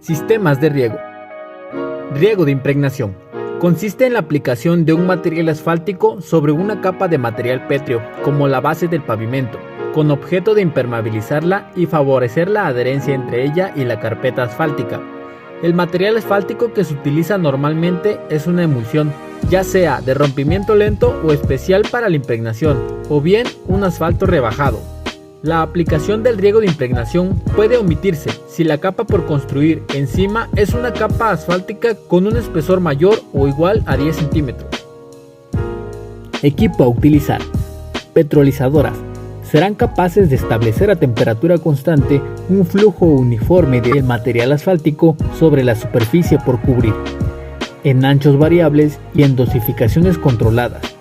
Sistemas de riego. Riego de impregnación. Consiste en la aplicación de un material asfáltico sobre una capa de material pétreo, como la base del pavimento, con objeto de impermeabilizarla y favorecer la adherencia entre ella y la carpeta asfáltica. El material asfáltico que se utiliza normalmente es una emulsión, ya sea de rompimiento lento o especial para la impregnación, o bien un asfalto rebajado. La aplicación del riego de impregnación puede omitirse si la capa por construir encima es una capa asfáltica con un espesor mayor o igual a 10 centímetros. Equipo a utilizar. Petrolizadoras. Serán capaces de establecer a temperatura constante un flujo uniforme del material asfáltico sobre la superficie por cubrir, en anchos variables y en dosificaciones controladas.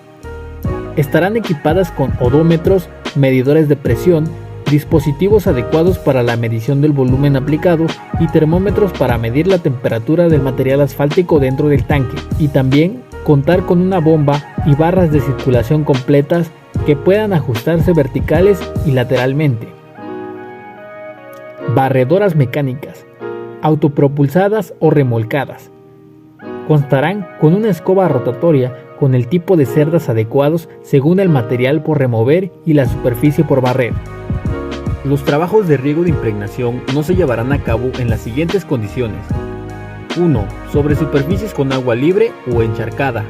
Estarán equipadas con odómetros, medidores de presión, dispositivos adecuados para la medición del volumen aplicado y termómetros para medir la temperatura del material asfáltico dentro del tanque, y también contar con una bomba y barras de circulación completas que puedan ajustarse verticales y lateralmente. Barredoras mecánicas, autopropulsadas o remolcadas. Constarán con una escoba rotatoria con el tipo de cerdas adecuados según el material por remover y la superficie por barrer. Los trabajos de riego de impregnación no se llevarán a cabo en las siguientes condiciones. 1. Sobre superficies con agua libre o encharcada.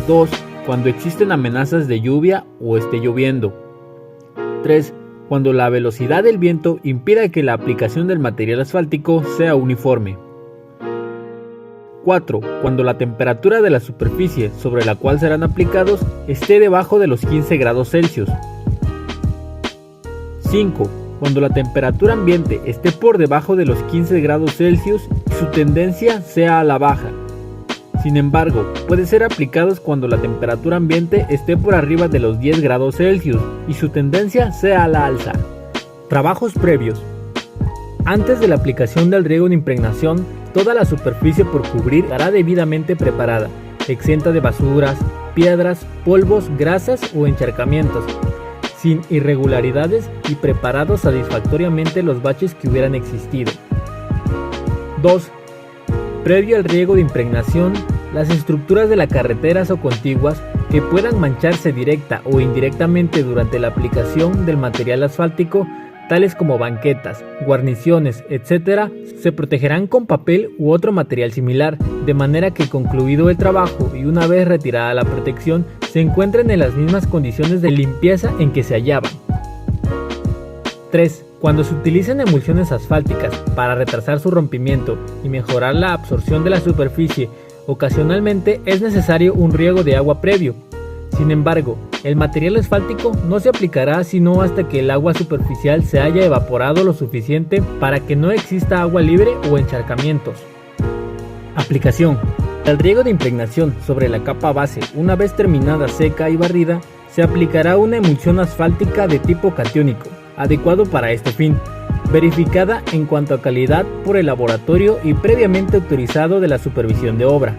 2. Cuando existen amenazas de lluvia o esté lloviendo. 3. Cuando la velocidad del viento impida que la aplicación del material asfáltico sea uniforme. 4. Cuando la temperatura de la superficie sobre la cual serán aplicados esté debajo de los 15 grados Celsius. 5. Cuando la temperatura ambiente esté por debajo de los 15 grados Celsius y su tendencia sea a la baja. Sin embargo, puede ser aplicados cuando la temperatura ambiente esté por arriba de los 10 grados Celsius y su tendencia sea a la alza. Trabajos previos. Antes de la aplicación del riego de impregnación, toda la superficie por cubrir estará debidamente preparada, exenta de basuras, piedras, polvos, grasas o encharcamientos, sin irregularidades y preparados satisfactoriamente los baches que hubieran existido. 2. Previo al riego de impregnación, las estructuras de las carreteras o contiguas que puedan mancharse directa o indirectamente durante la aplicación del material asfáltico, tales como banquetas, guarniciones, etc., se protegerán con papel u otro material similar, de manera que concluido el trabajo y una vez retirada la protección, se encuentren en las mismas condiciones de limpieza en que se hallaban. 3. Cuando se utilicen emulsiones asfálticas para retrasar su rompimiento y mejorar la absorción de la superficie, ocasionalmente es necesario un riego de agua previo. Sin embargo, el material asfáltico no se aplicará sino hasta que el agua superficial se haya evaporado lo suficiente para que no exista agua libre o encharcamientos. Aplicación. El riego de impregnación sobre la capa base, una vez terminada seca y barrida, se aplicará una emulsión asfáltica de tipo catiónico, adecuado para este fin, verificada en cuanto a calidad por el laboratorio y previamente autorizado de la supervisión de obra.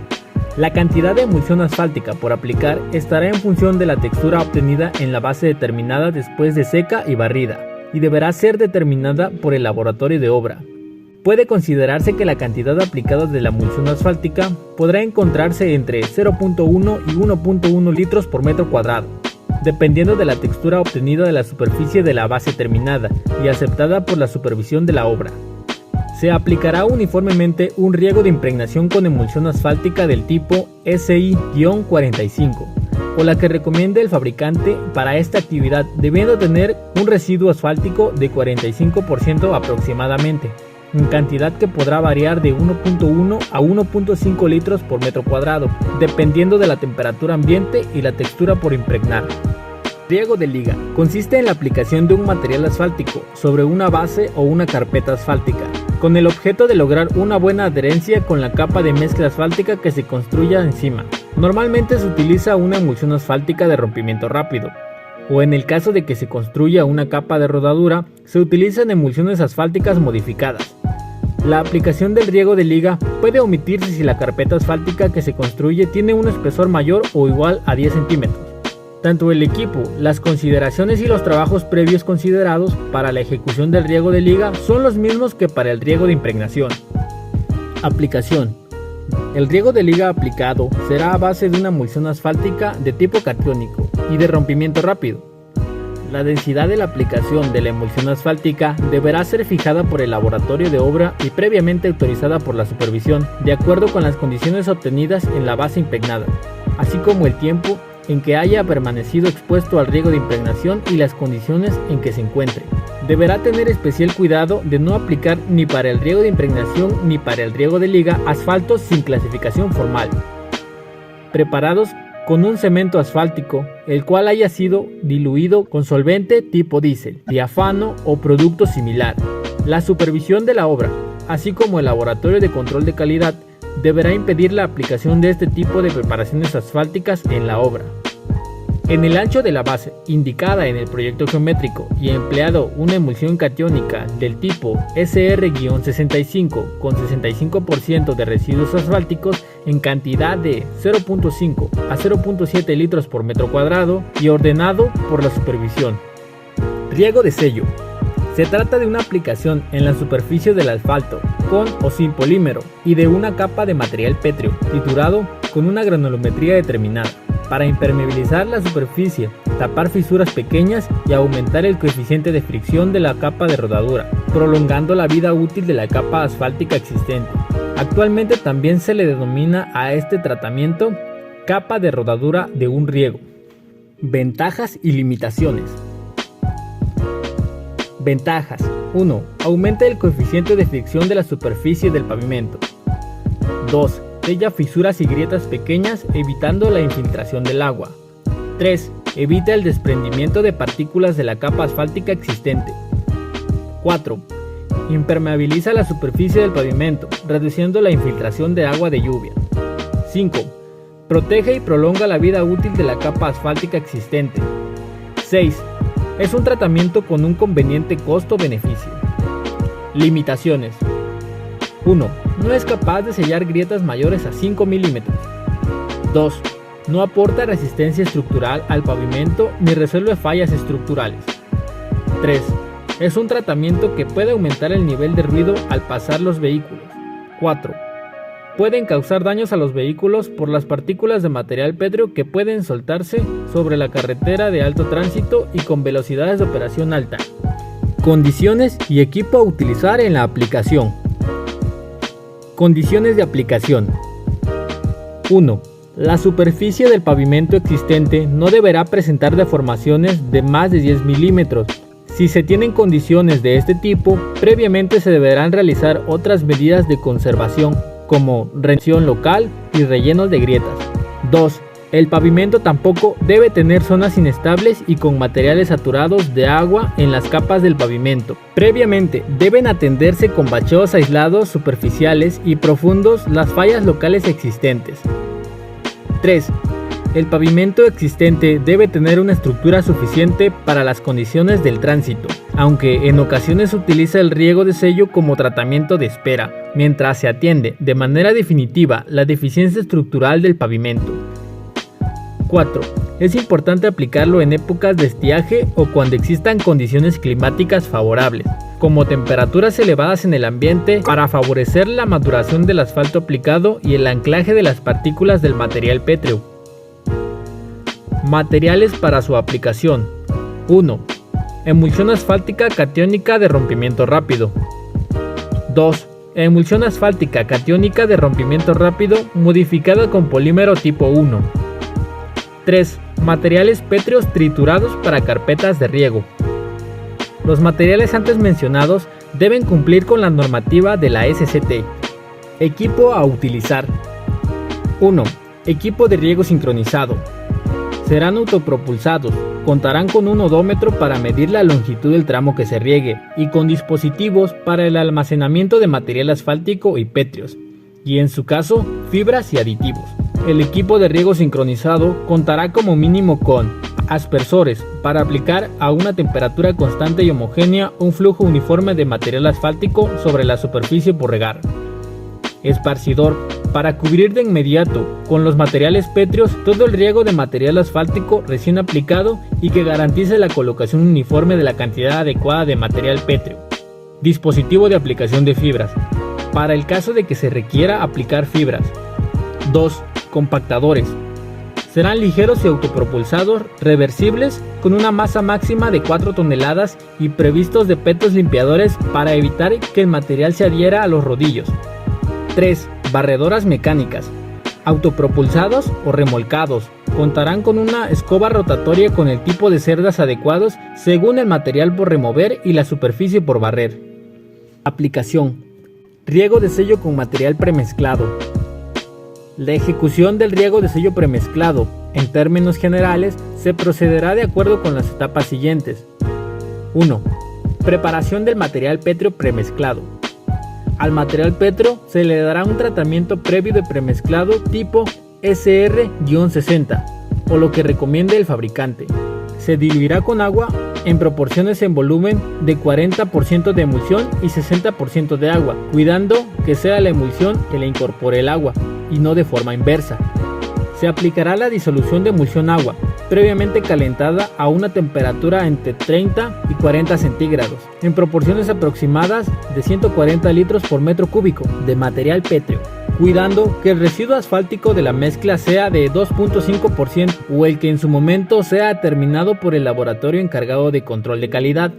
La cantidad de emulsión asfáltica por aplicar estará en función de la textura obtenida en la base determinada después de seca y barrida, y deberá ser determinada por el laboratorio de obra. Puede considerarse que la cantidad aplicada de la emulsión asfáltica podrá encontrarse entre 0.1 y 1.1 litros por metro cuadrado, dependiendo de la textura obtenida de la superficie de la base terminada y aceptada por la supervisión de la obra. Se aplicará uniformemente un riego de impregnación con emulsión asfáltica del tipo SI-45, o la que recomiende el fabricante para esta actividad, debiendo tener un residuo asfáltico de 45% aproximadamente, en cantidad que podrá variar de 1.1 a 1.5 litros por metro cuadrado, dependiendo de la temperatura ambiente y la textura por impregnar. Riego de liga. Consiste en la aplicación de un material asfáltico sobre una base o una carpeta asfáltica, con el objeto de lograr una buena adherencia con la capa de mezcla asfáltica que se construya encima. Normalmente se utiliza una emulsión asfáltica de rompimiento rápido, o en el caso de que se construya una capa de rodadura, se utilizan emulsiones asfálticas modificadas. La aplicación del riego de liga puede omitirse si la carpeta asfáltica que se construye tiene un espesor mayor o igual a 10 centímetros. Tanto el equipo, las consideraciones y los trabajos previos considerados para la ejecución del riego de liga son los mismos que para el riego de impregnación. Aplicación. El riego de liga aplicado será a base de una emulsión asfáltica de tipo catiónico y de rompimiento rápido. La densidad de la aplicación de la emulsión asfáltica deberá ser fijada por el laboratorio de obra y previamente autorizada por la supervisión, de acuerdo con las condiciones obtenidas en la base impregnada, así como el tiempo en que haya permanecido expuesto al riego de impregnación y las condiciones en que se encuentre. Deberá tener especial cuidado de no aplicar ni para el riego de impregnación ni para el riego de liga asfaltos sin clasificación formal, preparados con un cemento asfáltico, el cual haya sido diluido con solvente tipo diésel, diafano o producto similar. La supervisión de la obra, así como el laboratorio de control de calidad, deberá impedir la aplicación de este tipo de preparaciones asfálticas en la obra. En el ancho de la base, indicada en el proyecto geométrico y empleado una emulsión catiónica del tipo SR-65 con 65% de residuos asfálticos en cantidad de 0.5 a 0.7 litros por metro cuadrado y ordenado por la supervisión. Riego de sello. Se trata de una aplicación en la superficie del asfalto, con o sin polímero, y de una capa de material pétreo, triturado con una granulometría determinada, para impermeabilizar la superficie, tapar fisuras pequeñas y aumentar el coeficiente de fricción de la capa de rodadura, prolongando la vida útil de la capa asfáltica existente. Actualmente también se le denomina a este tratamiento capa de rodadura de un riego. Ventajas y limitaciones. Ventajas. 1. Aumenta el coeficiente de fricción de la superficie del pavimento. 2. Sella fisuras y grietas pequeñas evitando la infiltración del agua. 3. Evita el desprendimiento de partículas de la capa asfáltica existente. 4. Impermeabiliza la superficie del pavimento, reduciendo la infiltración de agua de lluvia. 5. Protege y prolonga la vida útil de la capa asfáltica existente. 6. Es un tratamiento con un conveniente costo-beneficio. Limitaciones. 1. No es capaz de sellar grietas mayores a 5 milímetros. 2. No aporta resistencia estructural al pavimento ni resuelve fallas estructurales. 3. Es un tratamiento que puede aumentar el nivel de ruido al pasar los vehículos. 4. Pueden causar daños a los vehículos por las partículas de material pétreo que pueden soltarse sobre la carretera de alto tránsito y con velocidades de operación alta. Condiciones y equipo a utilizar en la aplicación. Condiciones de aplicación. 1. La superficie del pavimento existente no deberá presentar deformaciones de más de 10 milímetros. Si se tienen condiciones de este tipo, previamente se deberán realizar otras medidas de conservación, como retención local y rellenos de grietas. 2. El pavimento tampoco debe tener zonas inestables y con materiales saturados de agua en las capas del pavimento. Previamente deben atenderse con bacheos aislados superficiales y profundos las fallas locales existentes. 3. El pavimento existente debe tener una estructura suficiente para las condiciones del tránsito, aunque en ocasiones se utiliza el riego de sello como tratamiento de espera, mientras se atiende de manera definitiva la deficiencia estructural del pavimento. 4. Es importante aplicarlo en épocas de estiaje o cuando existan condiciones climáticas favorables, como temperaturas elevadas en el ambiente, para favorecer la maduración del asfalto aplicado y el anclaje de las partículas del material pétreo. Materiales para su aplicación. 1. Emulsión asfáltica catiónica de rompimiento rápido. 2. Emulsión asfáltica catiónica de rompimiento rápido modificada con polímero tipo 1. 3. Materiales pétreos triturados para carpetas de riego. Los materiales antes mencionados deben cumplir con la normativa de la SCT. Equipo a utilizar. 1. Equipo de riego sincronizado. Serán autopropulsados, contarán con un odómetro para medir la longitud del tramo que se riegue y con dispositivos para el almacenamiento de material asfáltico y pétreos, y en su caso, fibras y aditivos. El equipo de riego sincronizado contará como mínimo con aspersores para aplicar a una temperatura constante y homogénea un flujo uniforme de material asfáltico sobre la superficie por regar, esparcidor Para cubrir de inmediato con los materiales pétreos todo el riego de material asfáltico recién aplicado y que garantice la colocación uniforme de la cantidad adecuada de material pétreo. Dispositivo de aplicación de fibras. Para el caso de que se requiera aplicar fibras. 2. Compactadores. Serán ligeros y autopropulsados, reversibles, con una masa máxima de 4 toneladas y previstos de petos limpiadores para evitar que el material se adhiera a los rodillos. 3. Barredoras mecánicas. Autopropulsados o remolcados. Contarán con una escoba rotatoria con el tipo de cerdas adecuados según el material por remover y la superficie por barrer. Aplicación. Riego de sello con material premezclado. La ejecución del riego de sello premezclado, en términos generales, se procederá de acuerdo con las etapas siguientes. 1. Preparación del material pétreo premezclado. Al material pétreo se le dará un tratamiento previo de premezclado tipo SR-60 o lo que recomiende el fabricante. Se diluirá con agua en proporciones en volumen de 40% de emulsión y 60% de agua, cuidando que sea la emulsión que le incorpore el agua y no de forma inversa. Se aplicará la disolución de emulsión agua, previamente calentada a una temperatura entre 30 y 40 centígrados, en proporciones aproximadas de 140 litros por metro cúbico de material pétreo, cuidando que el residuo asfáltico de la mezcla sea de 2.5% o el que en su momento sea determinado por el laboratorio encargado de control de calidad.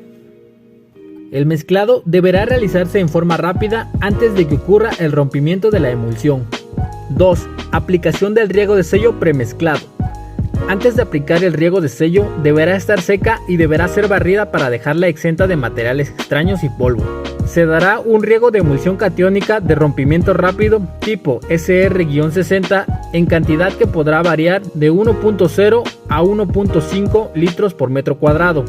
El mezclado deberá realizarse en forma rápida antes de que ocurra el rompimiento de la emulsión. 2. Aplicación del riego de sello premezclado. Antes de aplicar el riego de sello, deberá estar seca y deberá ser barrida para dejarla exenta de materiales extraños y polvo. Se dará un riego de emulsión catiónica de rompimiento rápido tipo SR-60 en cantidad que podrá variar de 1.0 a 1.5 litros por metro cuadrado.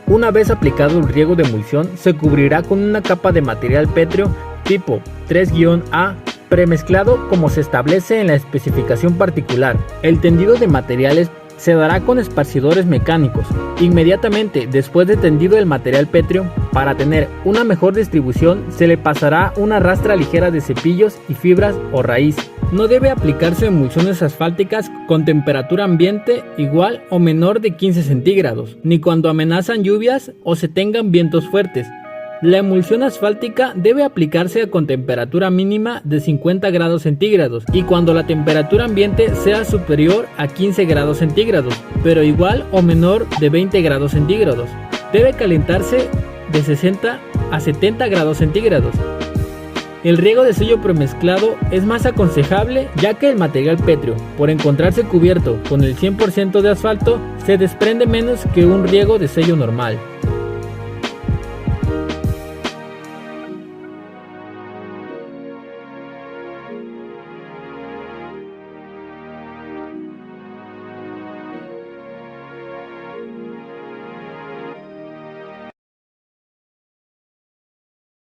Una vez aplicado el riego de emulsión, se cubrirá con una capa de material pétreo tipo 3-A premezclado como se establece en la especificación particular. El tendido de materiales se dará con esparcidores mecánicos. Inmediatamente después de tendido el material pétreo, para tener una mejor distribución se le pasará una rastra ligera de cepillos y fibras o raíz. No debe aplicarse emulsiones asfálticas con temperatura ambiente igual o menor de 15 centígrados, ni cuando amenazan lluvias o se tengan vientos fuertes. La emulsión asfáltica debe aplicarse con temperatura mínima de 50 grados centígrados y cuando la temperatura ambiente sea superior a 15 grados centígrados, pero igual o menor de 20 grados centígrados. Debe calentarse de 60 a 70 grados centígrados. El riego de sello premezclado es más aconsejable ya que el material pétreo, por encontrarse cubierto con el 100% de asfalto, se desprende menos que un riego de sello normal.